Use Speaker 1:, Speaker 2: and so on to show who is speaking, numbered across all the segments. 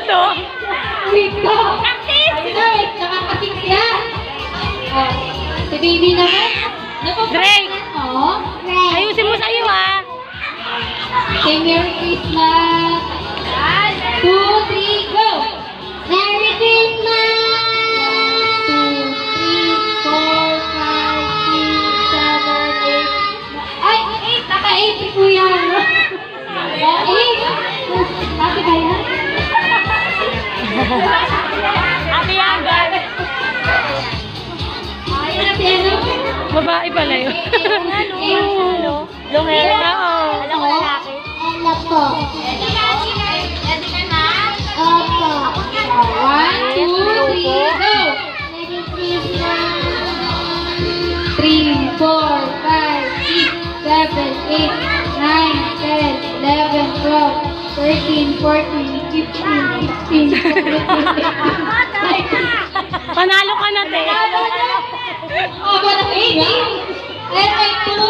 Speaker 1: to?
Speaker 2: Wait ko. Wait, nakakasing siya. Oh, si baby naman.
Speaker 1: Drake.
Speaker 2: Oh,
Speaker 1: Ayusin mo sa'yo, ha?
Speaker 2: say Merry Christmas. 2, 3, go! Merry Christmas! 1, 2, 3, 4, 5, 6, 7, 8. Ay, 8! Naka-8 si Kuya. Oh, 8! Happy ba yan?
Speaker 1: Happy yan, guys.
Speaker 2: Ay, happy ano?
Speaker 1: Babae pala yun. Long hair na, oh.
Speaker 2: Alam ko lalaki. Alam ko. Ready ka na? Opo. 1, 2, 3, go! Merry Christmas! 3, 4, 5, 6, 7, 8, 9, 10, 11, 12, 13, 14, 15, 16, 17, 18, 19.
Speaker 1: Panalo ka na, te.
Speaker 2: Oh, ba na 18? And my 2,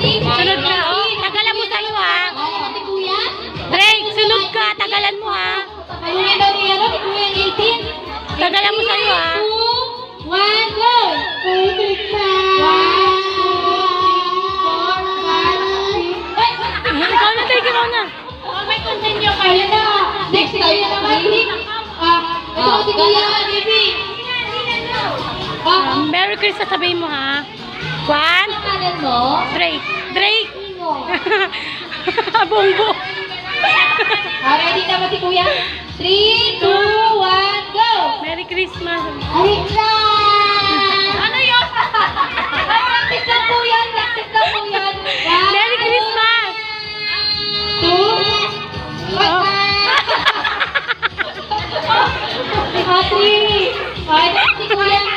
Speaker 2: 6,
Speaker 1: Sunod ka, oh. Tagalan mo sa'yo, ha?
Speaker 2: Ate Kuya?
Speaker 1: Drake, sunod ka. Tagalan mo, ha?
Speaker 2: Ayun daw ni ano, ni Kuya yung 18.
Speaker 1: Tagalan mo sa'yo, ha?
Speaker 2: 2, 1, go! Merry Christmas! 1, 2, 3, 4, 5, 6.
Speaker 1: Ikaw na, te. Ikaw na.
Speaker 2: Oh, may continue kayo na. Next tayo naman. Ito si Kuya, baby.
Speaker 1: Merry Christmas, sabihin mo, ha? 1,
Speaker 2: Pangalan mo?
Speaker 1: Drake. Drake.
Speaker 2: Sino?
Speaker 1: Bongbo.
Speaker 2: Ready na ba si Kuya? 3, 2, 1, go!
Speaker 1: Merry Christmas.
Speaker 2: Alisa! Ano yun? Practice lang po yan. Practice lang po yan.
Speaker 1: Merry Christmas.
Speaker 2: 2, 3. Si Kuya.